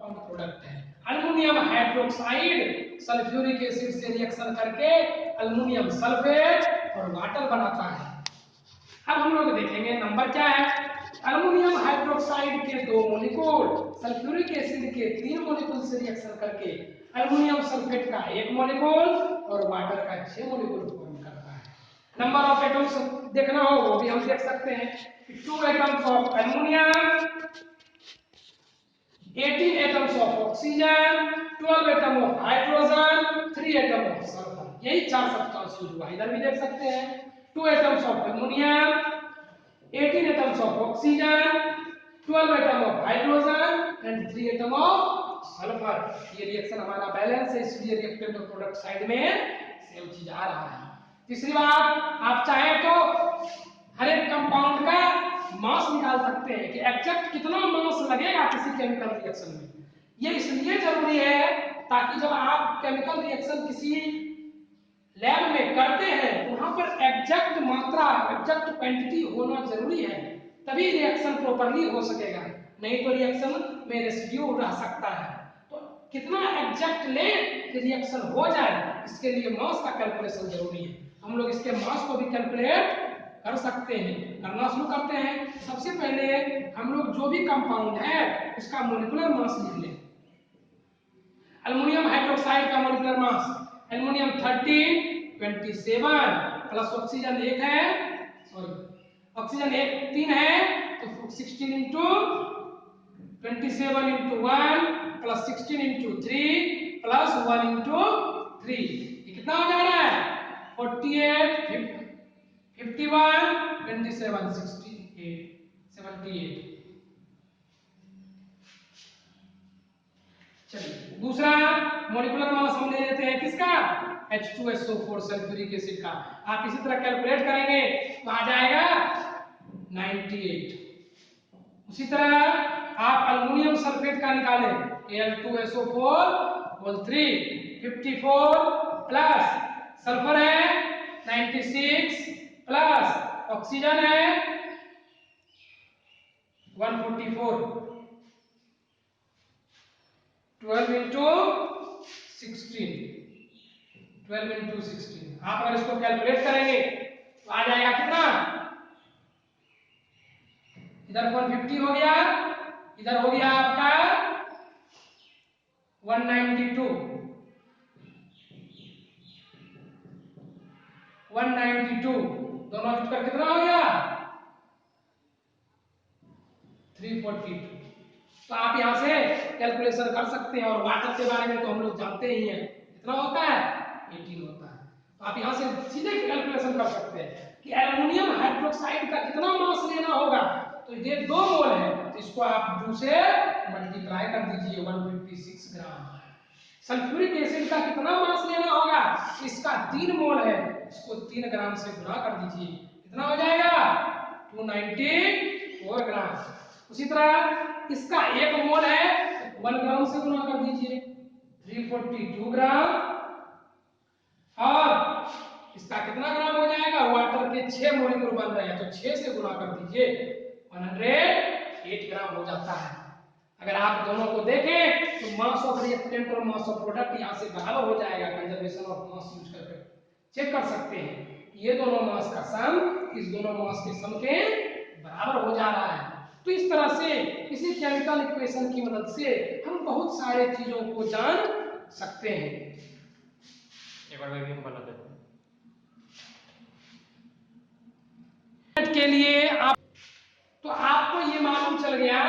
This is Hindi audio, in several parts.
कंपाउंड प्रोडक्ट है। अल्युमिनियम हाइड्रोक्साइड सल्फ्यूरिक एसिड से रिएक्शन करके अल्युमिनियम सल्फेट और वाटर बनाता है। अब हम लोग देखेंगे नंबर क्या है। अल्युमिनियम हाइड्रोक्साइड के 2 मॉलिक्यूल सल्फ्यूरिक एसिड के 3 मॉलिक्यूल से रिएक्शन करके अल्युमिनियम सल्फेट का 1 मॉलिक्यूल और वाटर का 6 मॉलिक्यूल फॉर्म करता है। नंबर ऑफ एटम्स देखना हो वो भी हम देख सकते हैं कि 2 atoms of aluminium, 18 atoms of oxygen, 12 atom of hydrogen, 3 atom of sulphur. यही 4 सब्सटेंस यूज हुआ। इधर भी देख सकते हैं 2 atoms of aluminium, 18 atoms of oxygen, 12 atom of hydrogen and 3 atom of sulfur। ये रिएक्शन हमारा बैलेंस है, इसलिए रिएक्टेंट और प्रोडक्ट साइड में सेम चीज आ रहा है। तीसरी बात, आप चाहे तो हर एक कंपाउंड का मास निकाल सकते हैं कि एग्जैक्ट कितना मास लगेगा किसी केमिकल रिएक्शन में। ये इसलिए जरूरी है ताकि जब आप केमिकल रिएक्शन किसी लैब में करते हैं वहां पर एग्जैक्ट मात्रा, एग्जैक्ट क्वांटिटी होना जरूरी है, तभी रिएक्शन प्रॉपर्ली हो सकेगा। नहीं तो रिएक्शन में रेसिड्यू रह सकता है। तो कितना एग्जैक्ट ले कि रिएक्शन हो जाए, इसके लिए मास का कैलकुलेशन जरूरी है। हम लोग इसके मास को भी कैलकुलेट कर सकते हैं। करना शुरू करते हैं। सबसे पहले हम लोग जो भी कंपाउंड है उसका मॉलिक्यूलर मास लिख लें। अल्युमिनियम हाइड्रोक्साइड का molecular mass aluminium 13 27 plus oxygen 1 है, सॉरी ऑक्सीजन 1 3 है तो 16 into 27 into 1 plus 16 into 3 plus 1 into 3। ये कितना हो जा रहा है 48 51 27 68 78। चलिए दूसरा मॉलिक्यूलर मास हम ले लेते हैं किसका, H2SO4 सल्फ्यूरिक एसिड का। आप इसी तरह कैलकुलेट करेंगे तो आ जाएगा 98। उसी तरह आप अल्युमिनियम सल्फेट का निकालें Al2SO4 होल 3 54 प्लस सल्फर है 96 प्लस ऑक्सीजन है 144 12 into 16 12 into 16। आप अगर इसको कैलकुलेट करेंगे तो आ जाएगा कितना, इधर 150 हो गया, इधर हो गया आपका 192 दोनों मिलकर कितना हो गया 342। तो आप यहां से कैलकुलेशन कर सकते हैं। और वाटर के बारे में तो हम लोग जानते ही हैं कितना होता है 18 होता है। तो आप यहां से सीधे कैलकुलेशन कर सकते हैं कि एल्युमिनियम हाइड्रोक्साइड का कितना मास लेना होगा। तो ये 2 मोल है तो इसको आप 2 से मल्टीप्लाई कर दीजिए 156 ग्राम। सल्फ्यूरिक एसिड का कितना मास लेना होगा, इसका 3 मोल है, इसको 3 ग्राम से गुणा कर दीजिए, कितना हो जाएगा 294 ग्राम। उसी तरह इसका 1 मोल है 1 ग्राम से गुणा कर दीजिए 342 ग्राम। और इसका कितना ग्राम हो जाएगा, वाटर के 6 मॉलिक्यूल बन रहे हैं तो 6 से गुणा कर दीजिए 108 ग्राम हो जाता है। अगर आप दोनों को देखें तो मास ऑफ रिएक्टेंट और मास ऑफ प्रोडक्ट यहां से बराबर हो जाएगा। कंजर्वेशन ऑफ मास यूज करके चेक कर सकते हैं ये दोनों मास का सम इस दोनों मास के सम के बराबर हो जा रहा है। तो इस तरह से किसी केमिकल इक्वेशन की मदद से हम बहुत सारे चीजों को जान सकते हैं। एक बार मैं भी बना देता हूं के लिए आप तो आपको ये मालूम चल गया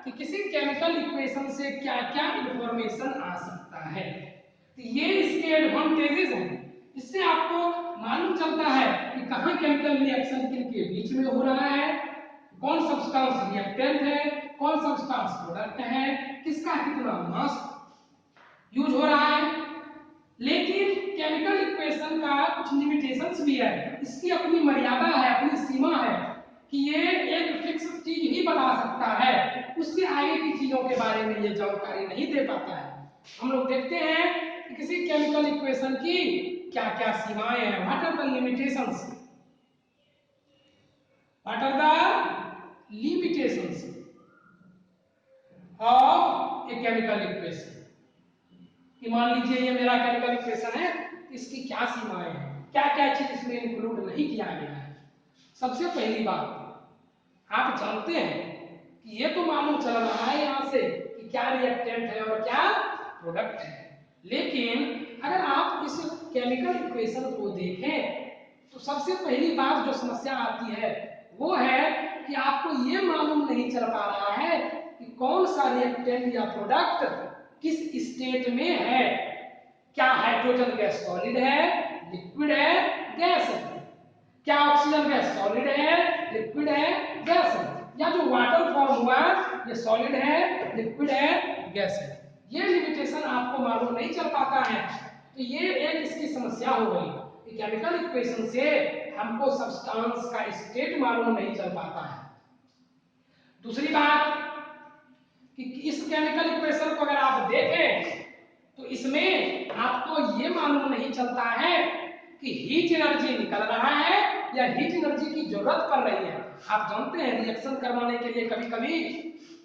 कि किसी केमिकल इक्वेशन से क्या क्या इंफॉर्मेशन आ सकता है। तो ये इसके एडवांटेजेस हैं। इससे आपको मालूम चलता है कि कहां केमिकल रिएक्शन किनके बीच में हो रहा है, कौन सब्सटेंस रिएक्टेंट है, कौन सब्सटेंस प्रोडक्ट है, किसका कितना मास यूज हो रहा है। लेकिन केमिकल इक्वेशन का कुछ लिमिटेशंस भी है, इसकी अपनी मर्यादा है, अपनी सीमा है कि ये एक फिक्स चीज ही बता सकता है, उससे आगे की चीजों के बारे में ये जानकारी नहीं दे पाता है। हम लोग देखते हैं कि किसी केमिकल इक्वेशन की क्या क्या सीमाएं हैं, what are the limitations, what are the limitations of a chemical equation कि मान लीजिए ये मेरा केमिकल इक्वेशन है, इसकी क्या सीमाएं हैं, क्या क्या चीज इसमें इंक्लूड नहीं किया गया है। सबसे पहली बात, आप जानते हैं कि ये तो मालूम चल रहा है यहाँ से कि क्या रिएक्टेंट है और क्या प्रोडक्ट है, लेकिन अगर आप इस केमिकल इक्वेशन को देखें तो सबसे पहली बात जो समस्या आती है वो है कि आपको ये मालूम नहीं चल पा रहा है कि कौन सा रिएक्टेंट या प्रोडक्ट किस स्टेट में है, क्या हाइड्रोजन गैस सॉलिड है, लिक्विड है, गैस है, क्या ऑक्सीजन गैस सॉलिड है, लिक्विड है, गैस है, या जो वाटर फॉर्म हुआ ये सॉलिड है, लिक्विड है, गैस है। ये लिमिटेशन आपको मालूम नहीं चल पाता है तो ये एक इसकी समस्या हो गई कि केमिकल इक्वेशन से हमको सब्सटेंस का स्टेट मालूम नहीं चल पाता है। दूसरी बात कि इस केमिकल इक्वेशन को अगर आप देखें तो इसमें आपको ये मालूम नहीं चलता है कि हीट एनर्जी निकल रहा है या हीट एनर्जी की जरूरत पड़ रही है। आप जानते हैं रिएक्शन करवाने के लिए कभी कभी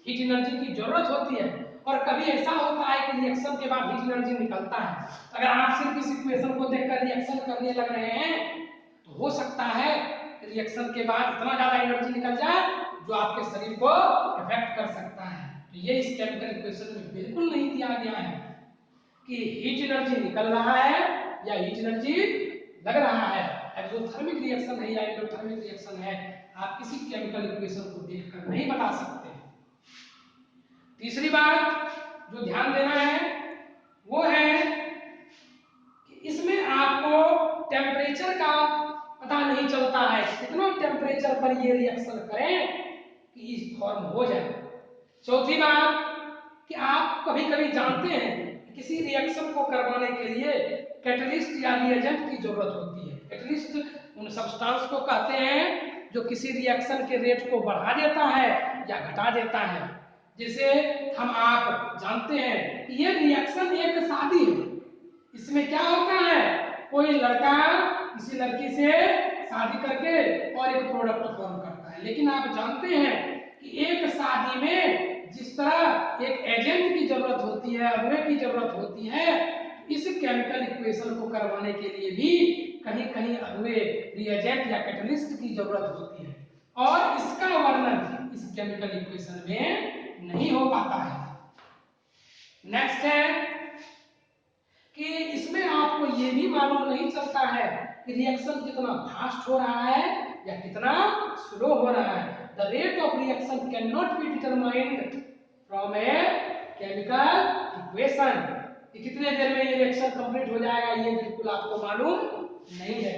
हीट एनर्जी की जरूरत होती है और कभी ऐसा होता है कि रिएक्शन के बाद हीट एनर्जी निकलता है। अगर आप सिर्फ इस इक्वेशन को देखकर रिएक्शन करने लग रहे हैं तो हो सकता है रिएक्शन के बाद इतना ज्यादा एनर्जी निकल जाए जो आपके शरीर को इफेक्ट कर सकता है। तो ये इस केमिकल इक्वेशन में बिल्कुल नहीं दिया गया है कि हीट एनर्जी निकल रहा है या हीट एनर्जी लग रहा है। एक्सोथर्मिक रिएक्शन है या एंडोथर्मिक रिएक्शन है, आप किसी केमिकल इक्वेशन को देखकर नहीं बता सकते। तीसरी बात जो ध्यान देना है वो है कि इसमें आपको टेम्परेचर का पता नहीं चलता है, कितना टेम्परेचर पर ये रिएक्शन करें कि इस फॉर्म हो जाए। चौथी बात कि आप कभी कभी जानते हैं किसी रिएक्शन को करवाने के लिए कैटलिस्ट या रिएजेंट की जरूरत होती है। कैटलिस्ट उन सब्सटेंस को कहते हैं जो किसी रिएक्शन के रेट को बढ़ा देता है या घटा देता है। जैसे हम आप जानते हैं कि ये रिएक्शन एक शादी है, इसमें क्या होता है, कोई लड़का किसी लड़की से शादी करके और एक प्रोडक्ट फॉर्म करता है। लेकिन आप जानते हैं कि एक शादी में जिस तरह एक एजेंट की जरूरत होती है, अगुए की जरूरत होती है, इस केमिकल इक्वेशन को करवाने के लिए भी कहीं कहीं अगुए, रिएजेंट या कैटलिस्ट की जरूरत होती है और इसका वर्णन इस केमिकल इक्वेशन में नहीं हो पाता है। नेक्स्ट है कि इसमें आपको ये भी मालूम नहीं चलता है कि रिएक्शन कितना फास्ट हो रहा है या कितना स्लो हो रहा है। The rate of reaction cannot be determined from a chemical equation। कि कितने देर में ये रिएक्शन कंप्लीट हो जाएगा ये बिल्कुल आपको मालूम नहीं है।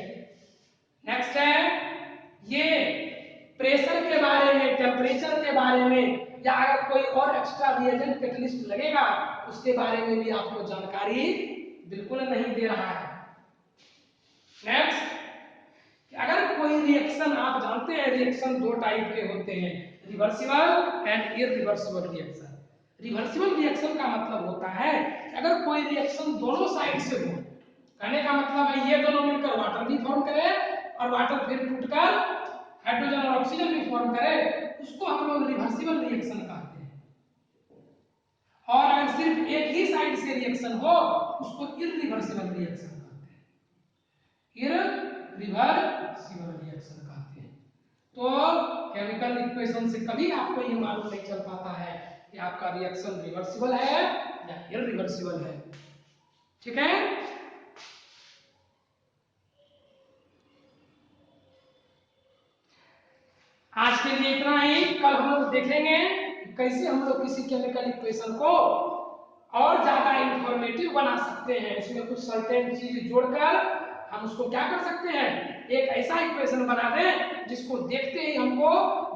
नेक्स्ट है ये प्रेशर के बारे में, टेम्परेचर के बारे में या अगर कोई और एक्स्ट्रा रिएजेंट कैटलिस्ट लगेगा उसके बारे में भी आपको जानकारी बिल्कुल नहीं दे रहा है। नेक्स्ट, अगर कोई रिएक्शन, आप जानते हैं रिएक्शन दो टाइप के होते हैं, reversible and irreversible reaction. Reversible reaction का मतलब होता है कि अगर कोई रिएक्शन दोनों साइड से हो, कहने का मतलब है ये दोनों मिलकर वाटर भी फॉर्म करे और वाटर फिर टूटकर हाइड्रोजन और ऑक्सीजन भी फॉर्म करे, उसको हम लोग रिवर्सिबल रिएक्शन कहते हैं। और अगर सिर्फ एक ही साइड से रिएक्शन हो उसको इररिवर्सिबल रिएक्शन कहते हैं। इररिवर्सिबल रिएक्शन कहते हैं। तो केमिकल इक्वेशन से कभी आपको ये मालूम नहीं चल पाता है कि आपका रिएक्शन रिवर्सिबल है या इररिवर्सिबल है। ठीक है, आज के लिए इतना ही। कल हम लोग देखेंगे कैसे हम लोग किसी केमिकल इक्वेशन को और ज्यादा इंफॉर्मेटिव बना सकते हैं, उसमें कुछ सर्टेन चीज जोड़कर हम उसको क्या कर सकते हैं, एक ऐसा इक्वेशन बना दें जिसको देखते ही हमको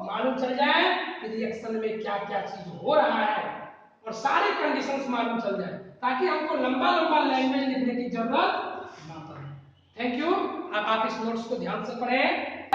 मालूम चल जाए कि रिएक्शन में क्या क्या चीज हो रहा है और सारे कंडीशंस मालूम चल जाए, ताकि हमको लंबा लंबा लैंग्वेज लिखने की जरूरत ना पड़े। Thank you. अब आप इस नोट्स को ध्यान से पढ़ें।